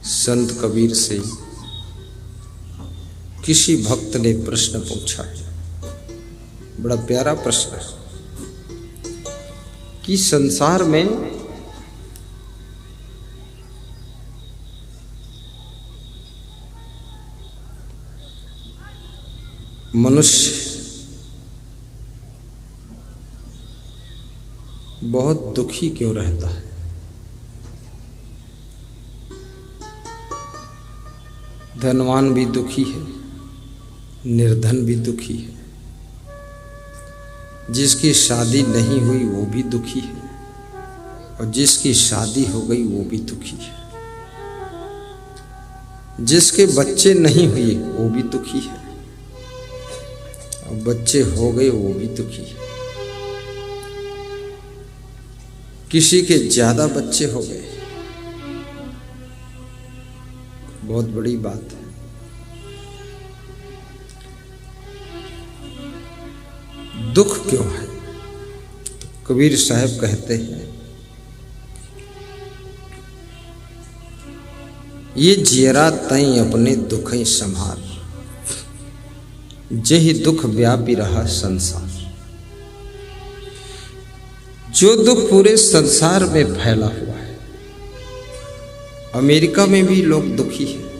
संत कबीर से किसी भक्त ने प्रश्न पूछा, बड़ा प्यारा प्रश्न है कि संसार में मनुष्य बहुत दुखी क्यों रहता है। धनवान भी दुखी है, निर्धन भी दुखी है, जिसकी शादी नहीं हुई वो भी दुखी है और जिसकी शादी हो गई वो भी दुखी है, जिसके बच्चे नहीं हुए वो भी दुखी है और बच्चे हो गए वो भी दुखी है। किसी के ज्यादा बच्चे हो गए, बहुत बड़ी बात है। दुख क्यों है? कबीर साहब कहते हैं, ये जियरा तई अपने दुख ही संभार, जेहि दुख व्यापी रहा संसार। जो दुख पूरे संसार में फैला हुआ है, अमेरिका में भी लोग दुखी हैं।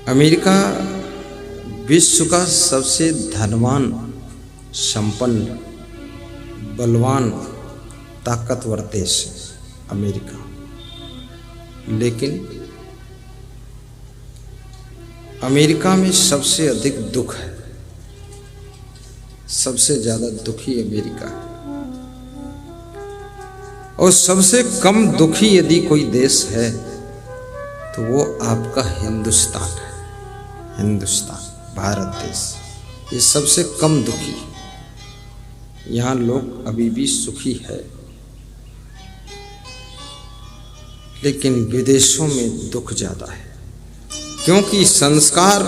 अमेरिका विश्व का सबसे धनवान, संपन्न, बलवान, ताकतवर देश है अमेरिका, लेकिन अमेरिका में सबसे अधिक दुख है, सबसे ज्यादा दुखी अमेरिका है। और सबसे कम दुखी यदि कोई देश है तो वो आपका हिंदुस्तान है। हिंदुस्तान, भारत देश, ये सबसे कम दुखी है। यहाँ लोग अभी भी सुखी है, लेकिन विदेशों में दुख ज्यादा है, क्योंकि संस्कार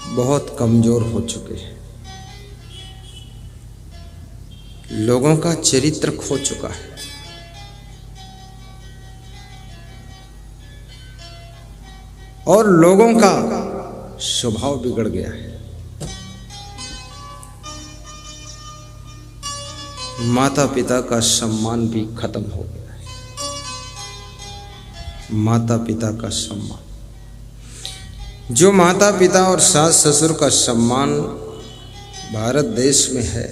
बहुत कमजोर हो चुके हैं। लोगों का चरित्र खो चुका है। और लोगों का स्वभाव बिगड़ गया है। माता पिता का सम्मान भी खत्म हो गया है। माता पिता का सम्मान, जो माता पिता और सास ससुर का सम्मान भारत देश में है,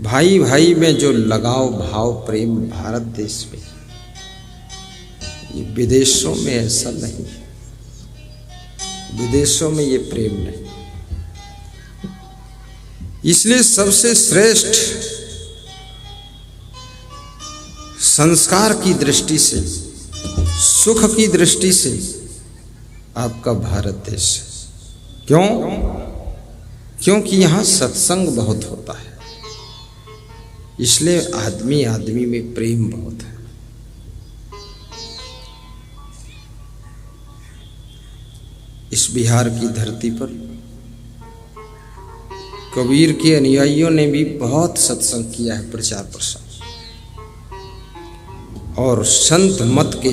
भाई भाई में जो लगाव भाव प्रेम भारत देश में, ये विदेशों में ऐसा नहीं है। विदेशों में ये प्रेम नहीं। इसलिए सबसे श्रेष्ठ संस्कार की दृष्टि से, सुख की दृष्टि से आपका भारत देश है। क्यों? क्योंकि यहाँ सत्संग बहुत होता है, इसलिए आदमी आदमी में प्रेम बहुत है। इस बिहार की धरती पर कबीर के अनुयायियों ने भी बहुत सत्संग किया है, प्रचार प्रसार, और संत मत के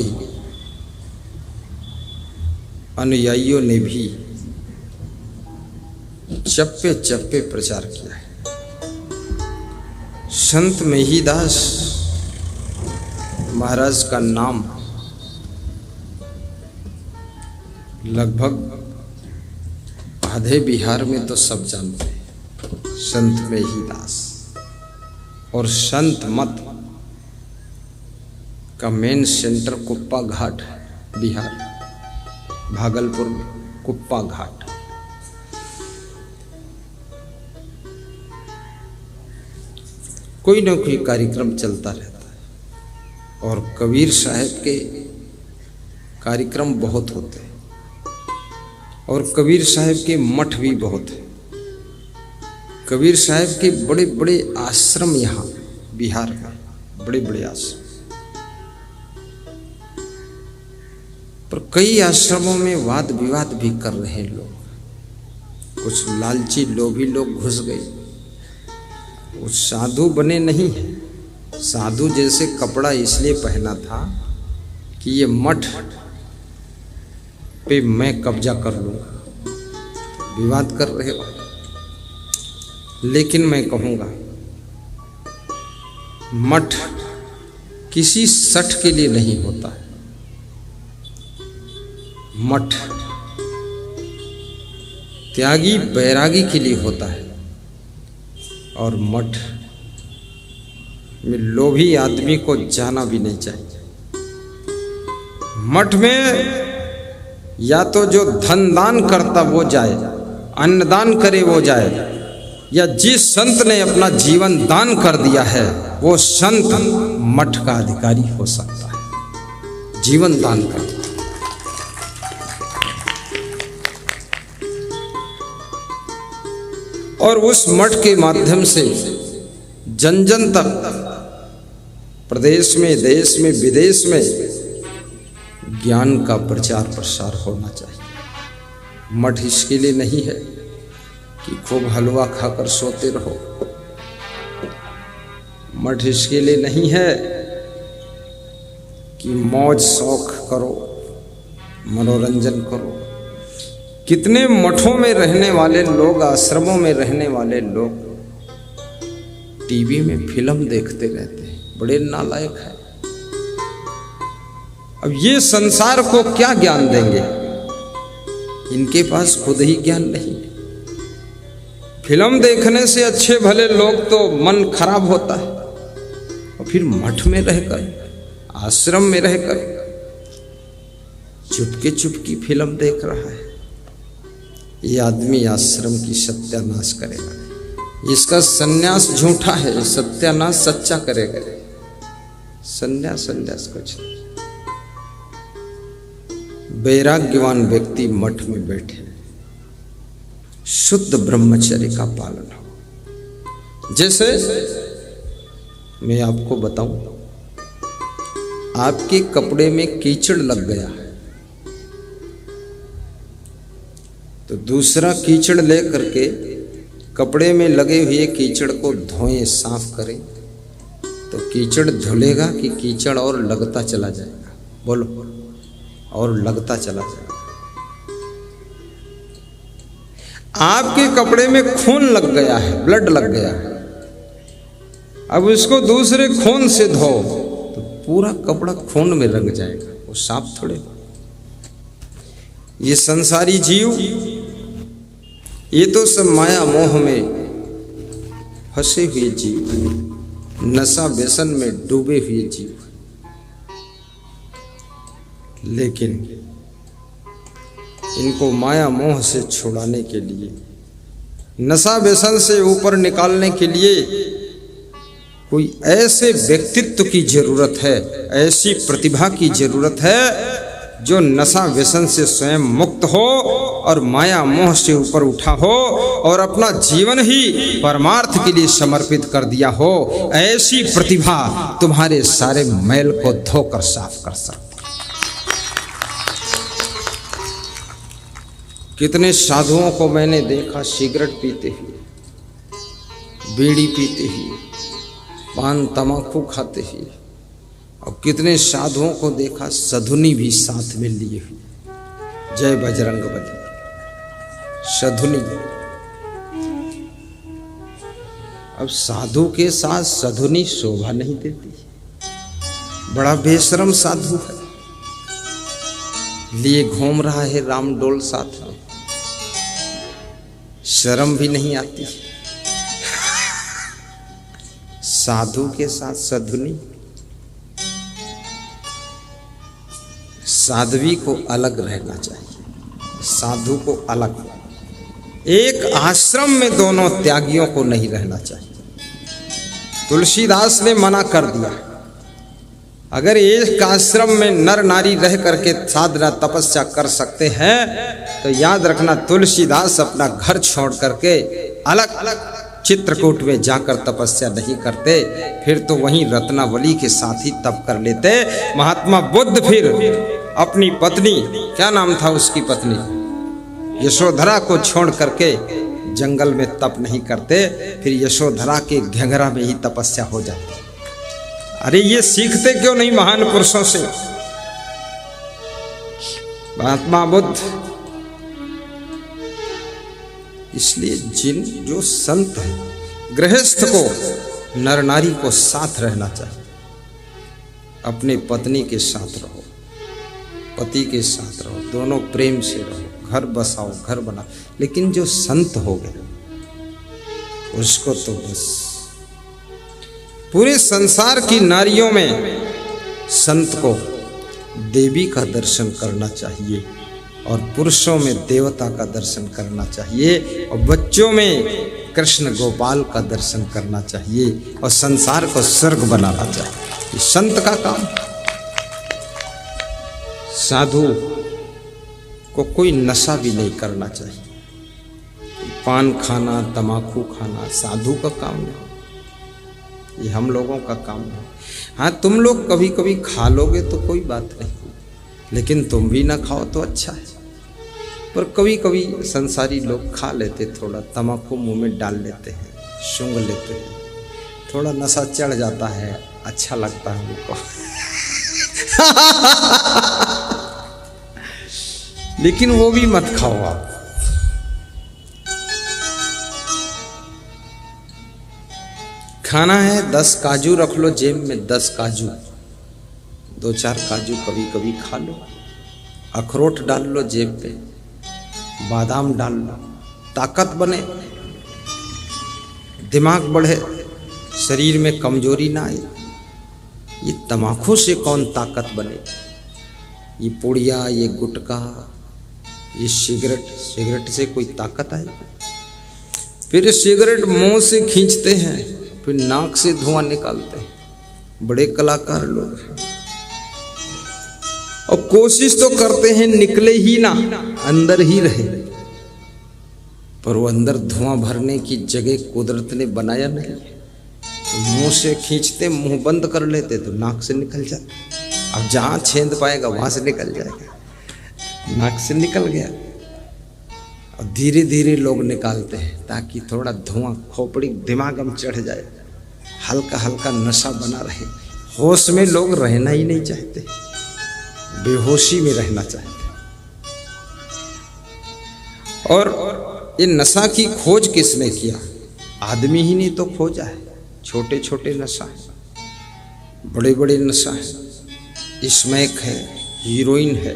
अनुयायियों ने भी चप्पे चप्पे प्रचार किया है। संत मेहीदास महाराज का नाम लगभग आधे बिहार में तो सब जानते हैं, संत मेहीदास। और संत मत का मेन सेंटर कुप्पा घाट है, बिहार, भागलपुर में कुप्पा घाट। कोई ना कोई कार्यक्रम चलता रहता है और कबीर साहब के कार्यक्रम बहुत होते हैं और कबीर साहब के मठ भी बहुत है। कबीर साहब के बड़े बड़े आश्रम यहाँ बिहार में, बड़े बड़े आश्रम, पर कई आश्रमों में वाद विवाद भी कर रहे हैं लोग। कुछ लालची लोभी लोग घुस गए, वो साधु बने नहीं हैं, साधु जैसे कपड़ा इसलिए पहना था कि ये मठ पे मैं कब्जा कर लूँगा। विवाद कर रहे हो, लेकिन मैं कहूँगा मठ किसी सठ के लिए नहीं होता है। मठ त्यागी बैरागी के लिए होता है, और मठ में लोभी आदमी को जाना भी नहीं चाहिए। मठ में या तो जो धन दान करता वो जाए, अन्नदान करे वो जाए, या जिस संत ने अपना जीवन दान कर दिया है वो संत मठ का अधिकारी हो सकता है, जीवन दान कर। और उस मठ के माध्यम से जन जन तक, प्रदेश में, देश में, विदेश में ज्ञान का प्रचार प्रसार होना चाहिए। मठ इसके लिए नहीं है कि खूब हलवा खाकर सोते रहो। मठ इसके लिए नहीं है कि मौज शौक करो, मनोरंजन करो। कितने मठों में रहने वाले लोग, आश्रमों में रहने वाले लोग टीवी में फिल्म देखते रहते हैं, बड़े नालायक हैं। अब ये संसार को क्या ज्ञान देंगे? इनके पास खुद ही ज्ञान नहीं। फिल्म देखने से अच्छे भले लोग तो मन खराब होता है, और फिर मठ में रहकर, आश्रम में रहकर चुपके चुपकी फिल्म देख रहा है। ये आदमी आश्रम की सत्यानाश करेगा। इसका सन्यास झूठा है, सत्यानाश सच्चा करेगा। सन्यास कुछ नहीं। वैराग्यवान व्यक्ति मठ में बैठे, शुद्ध ब्रह्मचर्य का पालन हो। जैसे मैं आपको बताऊं, आपके कपड़े में कीचड़ लग गया है, तो दूसरा कीचड़ ले करके कपड़े में लगे हुए कीचड़ को धोएं, साफ करें, तो कीचड़ धुलेगा कि कीचड़ और लगता चला जाएगा? बोलो, और लगता चला जाएगा। आपके कपड़े में खून लग गया है, ब्लड लग गया है, अब उसको दूसरे खून से धो तो पूरा कपड़ा खून में रंग जाएगा, वो साफ थोड़े। ये संसारी जीव, ये तो सब माया मोह में फंसे हुए जीव, नशा व्यसन में डूबे हुए जीव। लेकिन इनको माया मोह से छुड़ाने के लिए, नशा व्यसन से ऊपर निकालने के लिए कोई ऐसे व्यक्तित्व की जरूरत है, ऐसी प्रतिभा की जरूरत है जो नशा व्यसन से स्वयं मुक्त हो और माया मोह से ऊपर उठा हो और अपना जीवन ही परमार्थ के लिए समर्पित कर दिया हो। ऐसी प्रतिभा तुम्हारे सारे मैल को धोकर साफ कर सकती। कितने साधुओं को मैंने देखा सिगरेट पीते हुए, बीड़ी पीते हुए, पान तमाकू खाते हुए, और कितने साधुओं को देखा सधुनी भी साथ में लिए हुए। जय बजरंगबली। सधुनी, अब साधु के साथ सधुनी शोभा नहीं देती, बड़ा बेशरम साधु है, लिए घूम रहा है रामडोल साथ में, शर्म भी नहीं आती। साधु के साथ सधुनी। साध्वी को अलग रहना चाहिए, साधु को अलग। एक आश्रम में दोनों त्यागियों को नहीं रहना चाहिए। तुलसीदास ने मना कर दिया, अगर एक आश्रम में नर नारी रह करके साधना तपस्या कर सकते हैं तो याद रखना, तुलसीदास अपना घर छोड़ करके अलग अलग चित्रकूट में जाकर तपस्या नहीं करते, फिर तो वहीं रत्नावली के साथ ही तप कर लेते। महात्मा बुद्ध फिर अपनी पत्नी, क्या नाम था उसकी पत्नी, यशोधरा को छोड़ करके जंगल में तप नहीं करते, फिर यशोधरा के घेंघरा में ही तपस्या हो जाती। अरे ये सीखते क्यों नहीं महान पुरुषों से? महात्मा बुद्ध। इसलिए जो संत है, गृहस्थ को, नर नारी को साथ रहना चाहिए। अपने पत्नी के साथ रहो, पति के साथ रहो, दोनों प्रेम से रहो, घर बसाओ, घर बनाओ। लेकिन जो संत हो गए उसको तो बस पूरे संसार की नारियों में संत को देवी का दर्शन करना चाहिए और पुरुषों में देवता का दर्शन करना चाहिए और बच्चों में कृष्ण गोपाल का दर्शन करना चाहिए और संसार को स्वर्ग बनाना चाहिए। ये संत का काम। साधु को कोई नशा भी नहीं करना चाहिए। पान खाना, तमाकू खाना साधु का काम नहीं, ये हम लोगों का काम नहीं। हाँ, तुम लोग कभी कभी खा लोगे तो कोई बात नहीं, लेकिन तुम भी ना खाओ तो अच्छा है। पर कभी कभी संसारी लोग खा लेते, थोड़ा तमाकू मुंह में डाल लेते हैं, सूंघ लेते हैं, थोड़ा नशा चढ़ जाता है, अच्छा लगता है उनको। लेकिन वो भी मत खाओ आप। खाना है 10 काजू रख लो जेब में, 10 काजू, 2-4 काजू कभी कभी खा लो। अखरोट डाल लो जेब पे, बादाम डाल लो, ताकत बने, दिमाग बढ़े, शरीर में कमजोरी ना आए। ये तमाकू से कौन ताकत बने? ये पुड़िया, ये गुटखा, ये सिगरेट से कोई ताकत आए? फिर सिगरेट मुंह से खींचते हैं, फिर नाक से धुआं निकालते हैं, बड़े कलाकार लोग हैं। और कोशिश तो करते हैं निकले ही ना, अंदर ही रहे, पर वो अंदर धुआं भरने की जगह कुदरत ने बनाया नहीं। तो मुंह से खींचते, मुंह बंद कर लेते तो नाक से निकल जाता। अब जहां छेद पाएगा वहां से निकल जाएगा, नाक से निकल गया। और धीरे धीरे लोग निकालते हैं ताकि थोड़ा धुआं खोपड़ी दिमाग में चढ़ जाए, हल्का हल्का नशा बना रहे। होश में लोग रहना ही नहीं चाहते, बेहोशी में रहना चाहते। और ये नशा की खोज किसने किया? आदमी ही नहीं तो खोजा है। छोटे छोटे नशा है, बड़े बड़े नशा है। स्मैक है, हीरोइन है।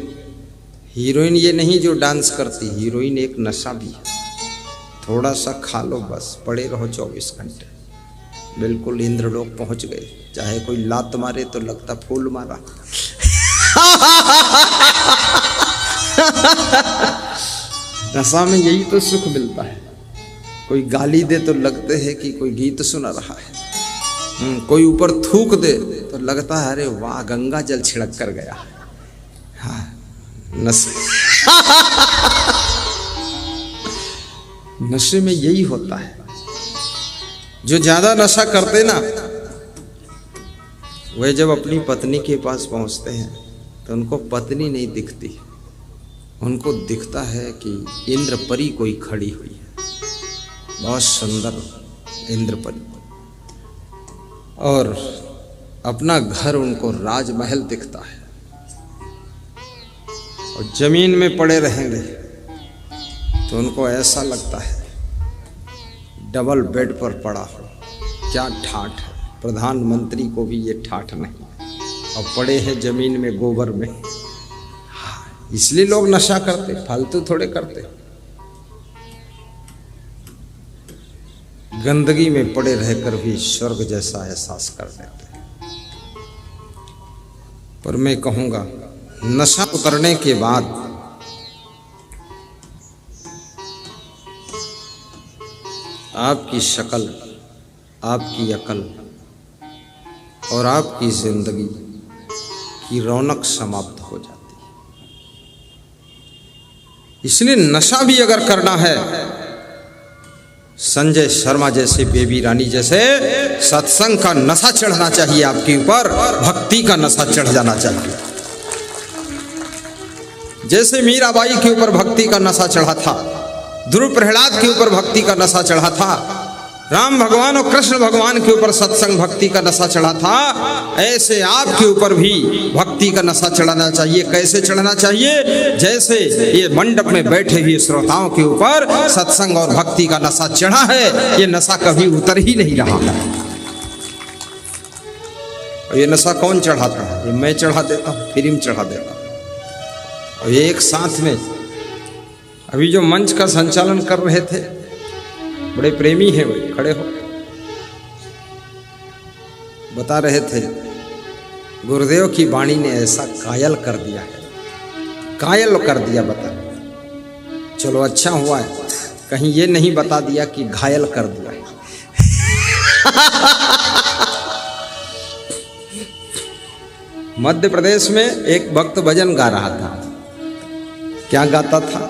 हीरोइन ये नहीं जो डांस करती, हीरोइन एक नशा भी है। थोड़ा सा खा लो बस, पड़े रहो 24 घंटे, बिल्कुल इंद्रलोक पहुंच गए। चाहे कोई लात मारे तो लगता फूल मारा। नशा में यही तो सुख मिलता है। कोई गाली दे तो लगते है कि कोई गीत सुना रहा है। कोई ऊपर थूक दे तो लगता है अरे वाह, गंगा जल छिड़क कर गया। हाँ, नशे में यही होता है। जो ज्यादा नशा करते ना, वह जब अपनी पत्नी के पास पहुंचते हैं तो उनको पत्नी नहीं दिखती, उनको दिखता है कि इंद्रपरी कोई खड़ी हुई है, बहुत सुंदर इंद्रपरी। और अपना घर उनको राजमहल दिखता है। और जमीन में पड़े रहेंगे तो उनको ऐसा लगता है डबल बेड पर पड़ा हो। क्या ठाठ है, प्रधानमंत्री को भी ये ठाठ नहीं, और पड़े हैं जमीन में गोबर में। इसलिए लोग नशा करते, फालतू थोड़े करते। गंदगी में पड़े रहकर भी स्वर्ग जैसा एहसास कर लेते। पर मैं कहूंगा, नशा उतरने के बाद आपकी शक्ल, आपकी अकल और आपकी जिंदगी की रौनक समाप्त हो जाती है। इसलिए नशा भी अगर करना है, संजय शर्मा जैसे, बेबी रानी जैसे सत्संग का नशा चढ़ना चाहिए आपके ऊपर, भक्ति का नशा चढ़ जाना चाहिए। जैसे मीराबाई के ऊपर भक्ति का नशा चढ़ा था, ध्रुव प्रहलाद के ऊपर भक्ति का नशा चढ़ा था, राम भगवान और कृष्ण भगवान के ऊपर सत्संग भक्ति का नशा चढ़ा था, ऐसे आपके ऊपर भी भक्ति का नशा चढ़ाना चाहिए। कैसे चढ़ाना चाहिए? जैसे ये मंडप में बैठे हुए श्रोताओं के ऊपर सत्संग और भक्ति का नशा चढ़ा है, ये नशा कभी उतर ही नहीं रहा है। और ये नशा कौन चढ़ाता है? ये मैं चढ़ा देता हूँ, फ्री में चढ़ा देता हूँ। और ये एक साथ में अभी जो मंच का संचालन कर रहे थे, बड़े प्रेमी हैं वे, खड़े हो बता रहे थे, गुरुदेव की वाणी ने ऐसा कायल कर दिया है, कायल कर दिया। बता, चलो अच्छा हुआ है, कहीं ये नहीं बता दिया कि घायल कर दिया है। मध्य प्रदेश में एक भक्त भजन गा रहा था। क्या गाता था?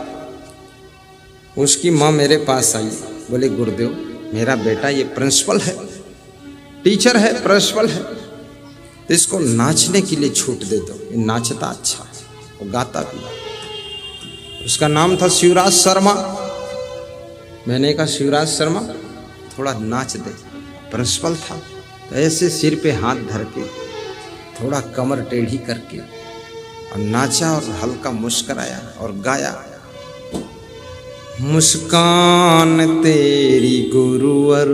उसकी माँ मेरे पास आई, बोले गुरुदेव मेरा बेटा ये प्रिंसिपल है, टीचर है, प्रिंसिपल है, तो इसको नाचने के लिए छूट दे दो, ये नाचता अच्छा है, वो गाता भी। उसका नाम था शिवराज शर्मा। मैंने कहा शिवराज शर्मा थोड़ा नाच दे। प्रिंसिपल था, तो ऐसे सिर पे हाथ धर के थोड़ा कमर टेढ़ी करके और नाचा और हल्का मुस्कराया और गाया, मुस्कान तेरी गुरुवर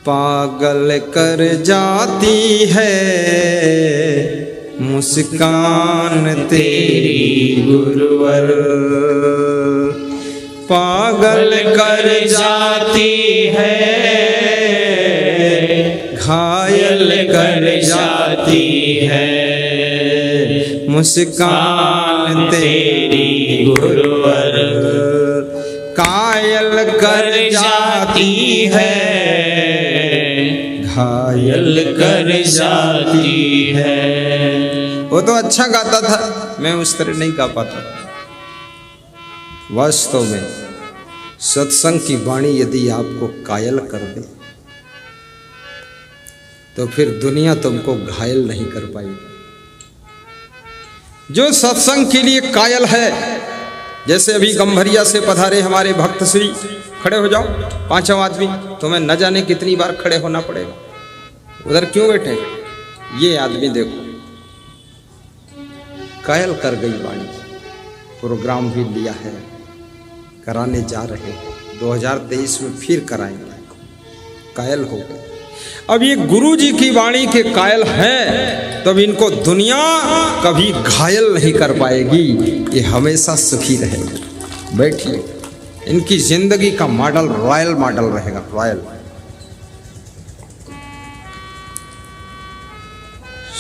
पागल कर जाती है, मुस्कान तेरी गुरुवर पागल कर जाती है, घायल कर जाती है, मुस्कान तेरी गुरुवर कायल कर जाती है, घायल कर जाती है। वो तो अच्छा गाता था, मैं उस तरह नहीं गा पाता। वास्तव में सत्संग की वाणी यदि आपको कायल कर दे तो फिर दुनिया तुमको घायल नहीं कर पाएगी। जो सत्संग के लिए कायल है, जैसे अभी गंभरिया से पधारे हमारे भक्त श्री, खड़े हो जाओ, पांचों आदमी, तुम्हें न जाने कितनी बार खड़े होना पड़ेगा। उधर क्यों बैठे? ये आदमी देखो कायल कर गई वाणी। प्रोग्राम भी लिया है, कराने जा रहे हैं, 2023 में फिर कराएंगे, कायल हो गए। अब ये गुरु जी की वाणी के कायल हैं, तब इनको दुनिया कभी घायल नहीं कर पाएगी, ये हमेशा सुखी रहेंगे। बैठिए, इनकी जिंदगी का मॉडल रॉयल मॉडल रहेगा, रॉयल।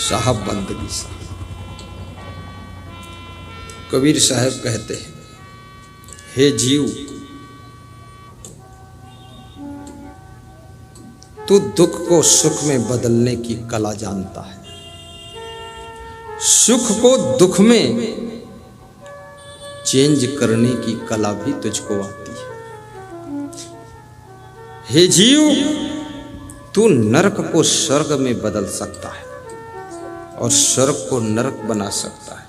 साहब बंदगी साहब, कबीर साहब कहते हैं, हे जीव तू दुख को सुख में बदलने की कला जानता है, सुख को दुख में चेंज करने की कला भी तुझको आती है। हे जीव तू नरक को स्वर्ग में बदल सकता है और स्वर्ग को नरक बना सकता है।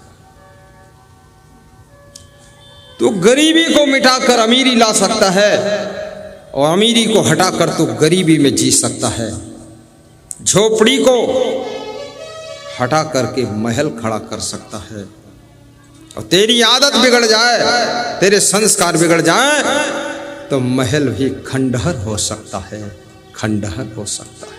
तू गरीबी को मिटाकर अमीरी ला सकता है और अमीरी को हटाकर तू गरीबी में जी सकता है। झोपड़ी को हटा करके महल खड़ा कर सकता है। और तेरी आदत बिगड़ जाए, तेरे संस्कार बिगड़ जाए तो महल भी खंडहर हो सकता है, खंडहर हो सकता है।